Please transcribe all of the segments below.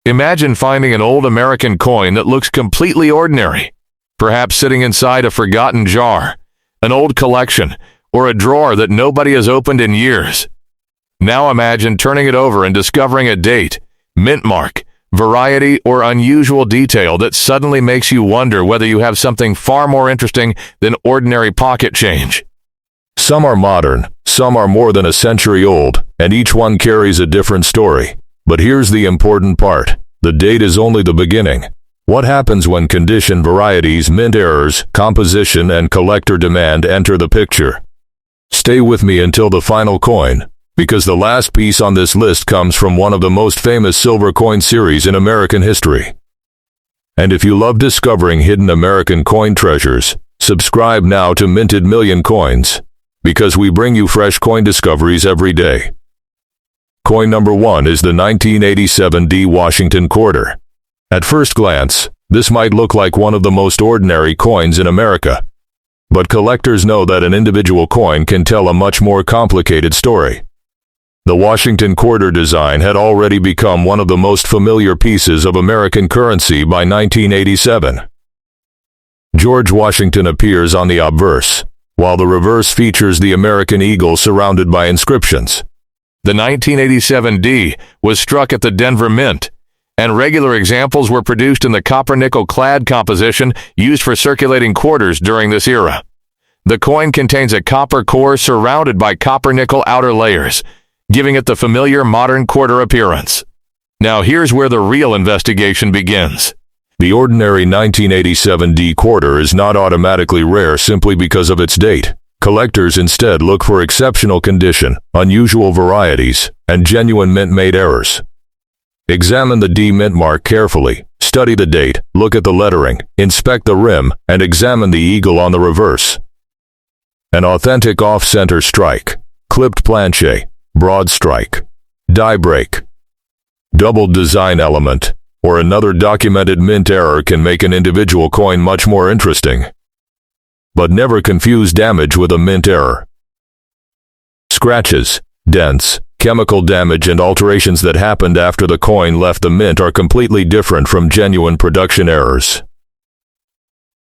Imagine finding an old American coin that looks completely ordinary, perhaps sitting inside a forgotten jar, an old collection, or a drawer that nobody has opened in years. Now imagine turning it over and discovering a date, mint mark, variety, or unusual detail that suddenly makes you wonder whether you have something far more interesting than ordinary pocket change. Some are modern, some are more than a century old, and each one carries a different story. But here's the important part. The date is only the beginning. What happens when condition, varieties, mint errors, composition, and collector demand enter the picture? Stay with me until the final coin, because the last piece on this list comes from one of the most famous silver coin series in American history. And if you love discovering hidden American coin treasures, subscribe now to Minted Million Coins, because we bring you fresh coin discoveries every day. Coin number 1 is the 1987 D Washington quarter. At first glance, this might look like one of the most ordinary coins in America. But collectors know that an individual coin can tell a much more complicated story. The Washington quarter design had already become one of the most familiar pieces of American currency by 1987. George Washington appears on the obverse, while the reverse features the American eagle surrounded by inscriptions. The 1987 D was struck at the Denver Mint, and regular examples were produced in the copper-nickel clad composition used for circulating quarters during this era. The coin contains a copper core surrounded by copper-nickel outer layers, giving it the familiar modern quarter appearance. Now here's where the real investigation begins. The ordinary 1987 D quarter is not automatically rare simply because of its date. Collectors instead look for exceptional condition, unusual varieties, and genuine mint-made errors. Examine the D mint mark carefully, study the date, look at the lettering, inspect the rim, and examine the eagle on the reverse. An authentic off-center strike, clipped planche, broad strike, die break, doubled design element, or another documented mint error can make an individual coin much more interesting. But never confuse damage with a mint error. Scratches, dents, chemical damage, and alterations that happened after the coin left the mint are completely different from genuine production errors.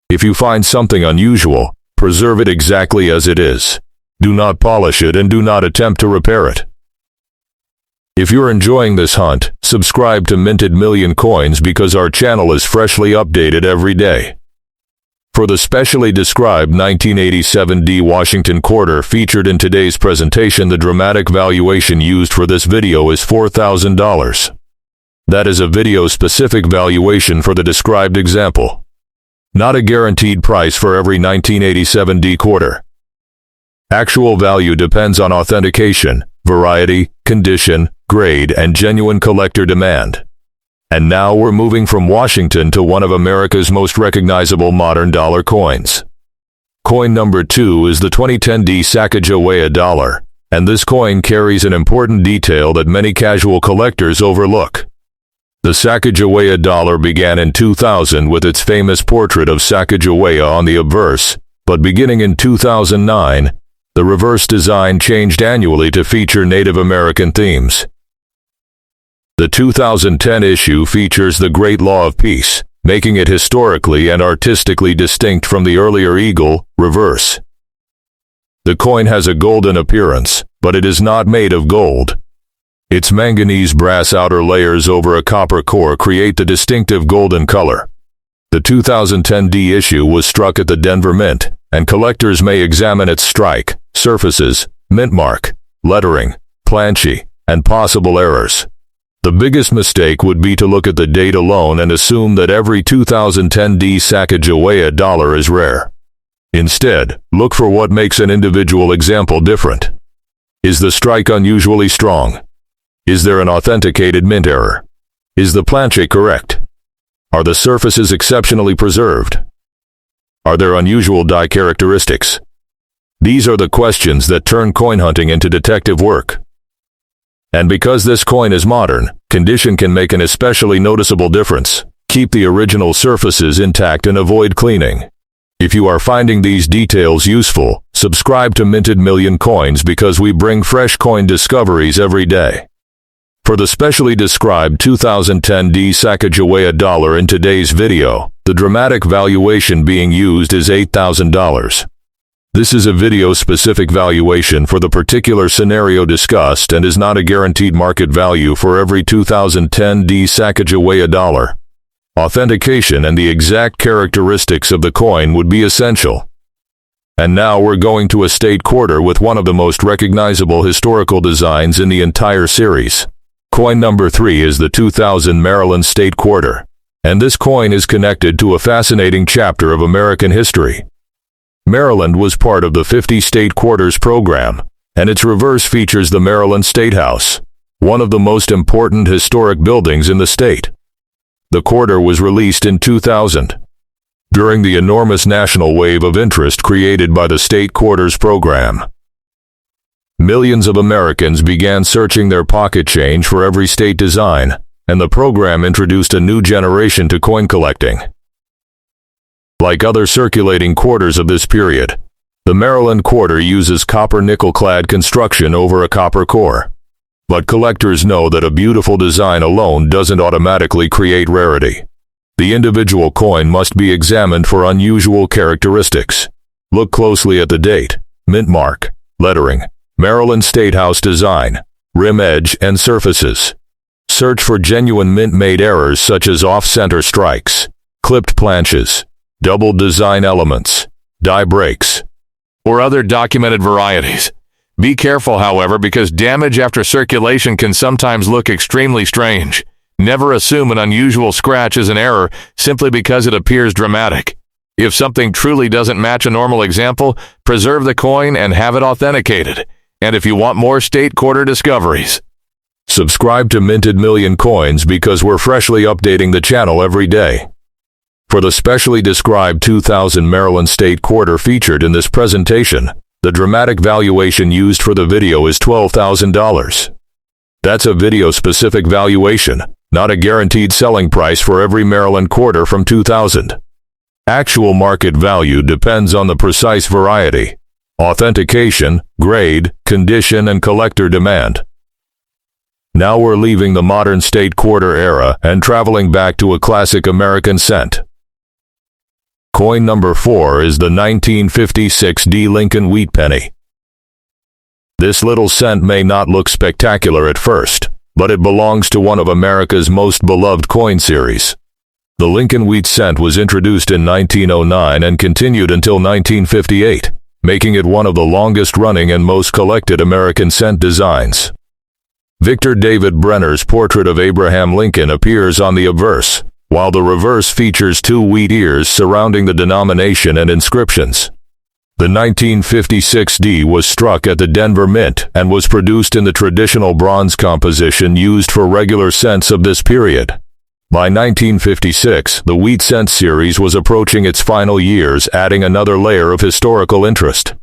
If you find something unusual, preserve it exactly as it is. Do not polish it and do not attempt to repair it. If you're enjoying this hunt, subscribe to Minted Million Coins because our channel is freshly updated every day. For the specially described 1987 D Washington quarter featured in today's presentation, the dramatic valuation used for this video is $4,000. That is a video-specific valuation for the described example. Not a guaranteed price for every 1987 D quarter. Actual value depends on authentication, variety, condition, grade, and genuine collector demand. And now we're moving from Washington to one of America's most recognizable modern dollar coins. Coin number 2 is the 2010 D Sacagawea Dollar, and this coin carries an important detail that many casual collectors overlook. The Sacagawea Dollar began in 2000 with its famous portrait of Sacagawea on the obverse, but beginning in 2009, the reverse design changed annually to feature Native American themes. The 2010 issue features the Great Law of Peace, making it historically and artistically distinct from the earlier eagle, reverse. The coin has a golden appearance, but it is not made of gold. Its manganese brass outer layers over a copper core create the distinctive golden color. The 2010 D issue was struck at the Denver Mint, and collectors may examine its strike, surfaces, mint mark, lettering, planche, and possible errors. The biggest mistake would be to look at the date alone and assume that every 2010 D Sacagawea Dollar is rare. Instead, look for what makes an individual example different. Is the strike unusually strong? Is there an authenticated mint error? Is the planche correct? Are the surfaces exceptionally preserved? Are there unusual die characteristics? These are the questions that turn coin hunting into detective work. And because this coin is modern, condition can make an especially noticeable difference. Keep the original surfaces intact and avoid cleaning. If you are finding these details useful, subscribe to Minted Million Coins because we bring fresh coin discoveries every day. For the specially described 2010 Sacagawea Dollar in today's video, the dramatic valuation being used is $8,000. This is a video-specific valuation for the particular scenario discussed and is not a guaranteed market value for every 2010 Sacagawea Dollar. Authentication and the exact characteristics of the coin would be essential. And now we're going to a state quarter with one of the most recognizable historical designs in the entire series. Coin number 3 is the 2000 Maryland State Quarter, and this coin is connected to a fascinating chapter of American history. Maryland was part of the 50 State Quarters program, and its reverse features the Maryland State House, one of the most important historic buildings in the state. The quarter was released in 2000. During the enormous national wave of interest created by the State Quarters program, millions of Americans began searching their pocket change for every state design, and the program introduced a new generation to coin collecting. Like other circulating quarters of this period, the Maryland quarter uses copper-nickel clad construction over a copper core. But collectors know that a beautiful design alone doesn't automatically create rarity. The individual coin must be examined for unusual characteristics. Look closely at the date, mint mark, lettering, Maryland State House design, rim edge and surfaces. Search for genuine mint-made errors such as off-center strikes, clipped planches, double design elements, die breaks, or other documented varieties. Be careful, however, because damage after circulation can sometimes look extremely strange. Never assume an unusual scratch is an error simply because it appears dramatic. If something truly doesn't match a normal example, preserve the coin and have it authenticated. And if you want more state quarter discoveries, subscribe to Minted Million Coins because we're freshly updating the channel every day. For the specially described 2000 Maryland State Quarter featured in this presentation, the dramatic valuation used for the video is $12,000. That's a video-specific valuation, not a guaranteed selling price for every Maryland quarter from 2000. Actual market value depends on the precise variety, authentication, grade, condition, and collector demand. Now we're leaving the modern state quarter era and traveling back to a classic American cent. Coin number 4 is the 1956 Lincoln wheat penny. This little cent may not look spectacular at first, but it belongs to one of America's most beloved coin series. The Lincoln wheat cent was introduced in 1909 and continued until 1958, making it one of the longest-running and most collected American cent designs. Victor David Brenner's portrait of Abraham Lincoln appears on the obverse, while the reverse features 2 wheat ears surrounding the denomination and inscriptions. The 1956 D was struck at the Denver Mint and was produced in the traditional bronze composition used for regular cents of this period. By 1956, the wheat cent series was approaching its final years, adding another layer of historical interest.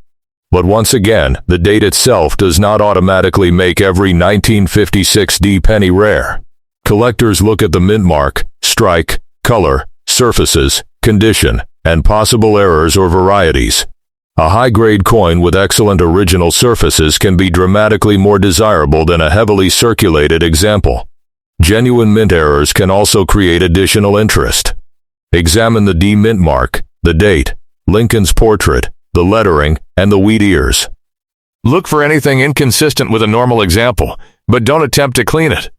But once again, the date itself does not automatically make every 1956 D penny rare. Collectors look at the mint mark, strike, color, surfaces, condition, and possible errors or varieties. A high-grade coin with excellent original surfaces can be dramatically more desirable than a heavily circulated example. Genuine mint errors can also create additional interest. Examine the D mint mark, the date, Lincoln's portrait, the lettering, and the wheat ears. Look for anything inconsistent with a normal example, but don't attempt to clean it.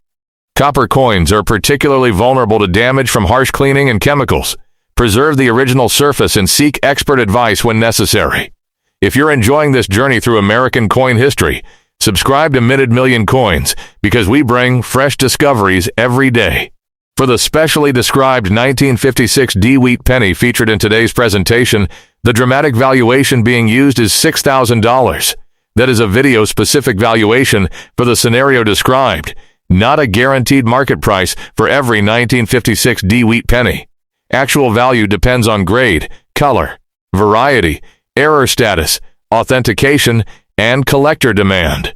Copper coins are particularly vulnerable to damage from harsh cleaning and chemicals. Preserve the original surface and seek expert advice when necessary. If you're enjoying this journey through American coin history, subscribe to Minted Million Coins because we bring fresh discoveries every day. For the specially described 1956 D wheat penny featured in today's presentation, the dramatic valuation being used is $6,000. That is a video-specific valuation for the scenario described, not a guaranteed market price for every 1956 D wheat penny. Actual value depends on grade, color, variety, error status, authentication, and collector demand.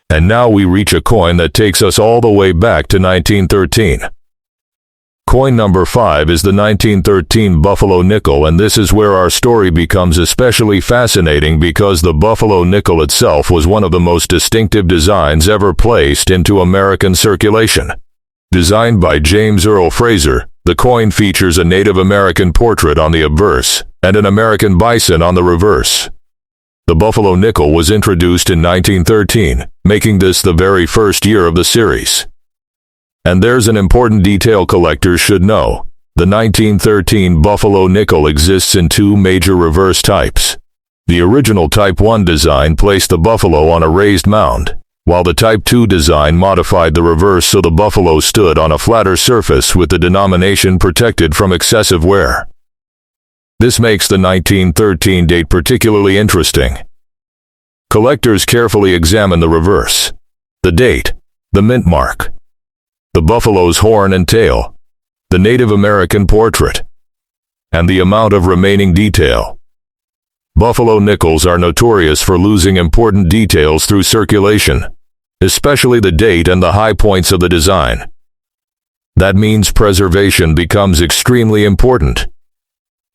And now we reach a coin that takes us all the way back to 1913. Coin number 5 is the 1913 Buffalo nickel, and this is where our story becomes especially fascinating because the Buffalo nickel itself was one of the most distinctive designs ever placed into American circulation. Designed by James Earl Fraser, the coin features a Native American portrait on the obverse and an American bison on the reverse. The Buffalo nickel was introduced in 1913, making this the very first year of the series. And there's an important detail collectors should know. The 1913 Buffalo nickel exists in two major reverse types. The original Type 1 design placed the buffalo on a raised mound, while the Type 2 design modified the reverse so the buffalo stood on a flatter surface with the denomination protected from excessive wear. This makes the 1913 date particularly interesting. Collectors carefully examine the reverse, the date, the mint mark, the buffalo's horn and tail, the Native American portrait, and the amount of remaining detail. Buffalo nickels are notorious for losing important details through circulation, especially the date and the high points of the design. That means preservation becomes extremely important.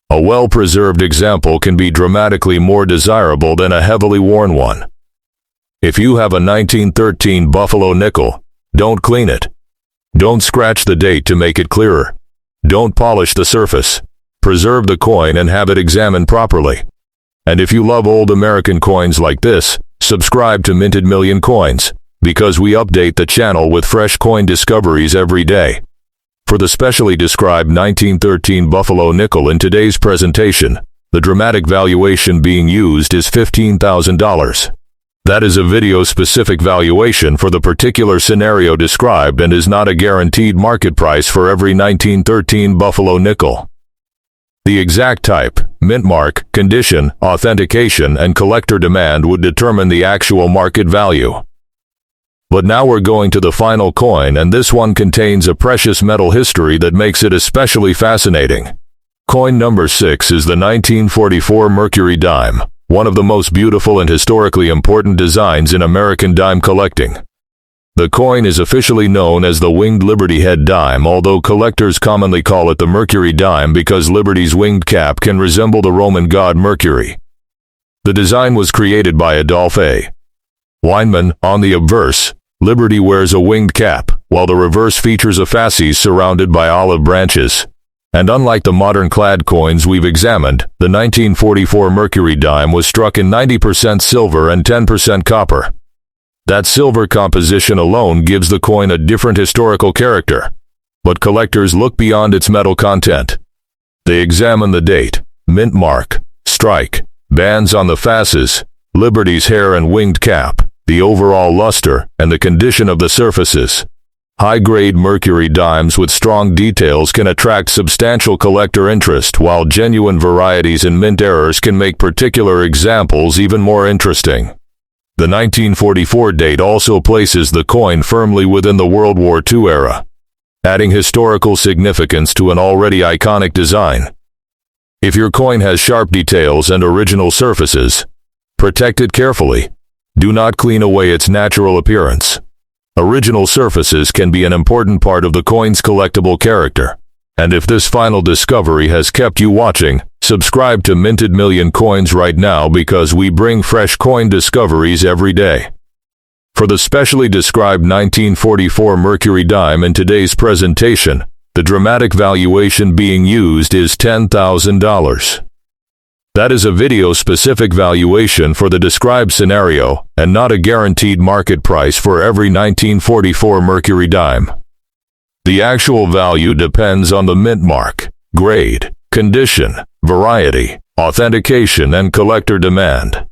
A well-preserved example can be dramatically more desirable than a heavily worn one. If you have a 1913 Buffalo nickel, don't clean it. Don't scratch the date to make it clearer. Don't polish the surface. Preserve the coin and have it examined properly. And if you love old American coins like this, subscribe to Minted Million Coins, because we update the channel with fresh coin discoveries every day. For the specially described 1913 Buffalo nickel in today's presentation, the dramatic valuation being used is $15,000. That is a video-specific valuation for the particular scenario described and is not a guaranteed market price for every 1913 Buffalo nickel. The exact type, mint mark, condition, authentication, and collector demand would determine the actual market value. But now we're going to the final coin, and this one contains a precious metal history that makes it especially fascinating. Coin number 6 is the 1944 Mercury Dime, one of the most beautiful and historically important designs in American dime collecting. The coin is officially known as the Winged Liberty Head Dime, although collectors commonly call it the Mercury Dime because Liberty's winged cap can resemble the Roman god Mercury. The design was created by Adolphe A. Weinman. On the obverse, Liberty wears a winged cap, while the reverse features a fasces surrounded by olive branches. And unlike the modern clad coins we've examined, the 1944 Mercury Dime was struck in 90% silver and 10% copper. That silver composition alone gives the coin a different historical character. But collectors look beyond its metal content. They examine the date, mint mark, strike, bands on the fasces, Liberty's hair and winged cap, the overall luster, and the condition of the surfaces. High-grade Mercury dimes with strong details can attract substantial collector interest, while genuine varieties and mint errors can make particular examples even more interesting. The 1944 date also places the coin firmly within the World War II era, adding historical significance to an already iconic design. If your coin has sharp details and original surfaces, protect it carefully. Do not clean away its natural appearance. Original surfaces can be an important part of the coin's collectible character. And if this final discovery has kept you watching, subscribe to Minted Million Coins right now because we bring fresh coin discoveries every day. For the specially described 1944 Mercury Dime in today's presentation, the dramatic valuation being used is $10,000. That is a video-specific valuation for the described scenario, and not a guaranteed market price for every 1944 Mercury Dime. The actual value depends on the mint mark, grade, condition, variety, authentication, and collector demand.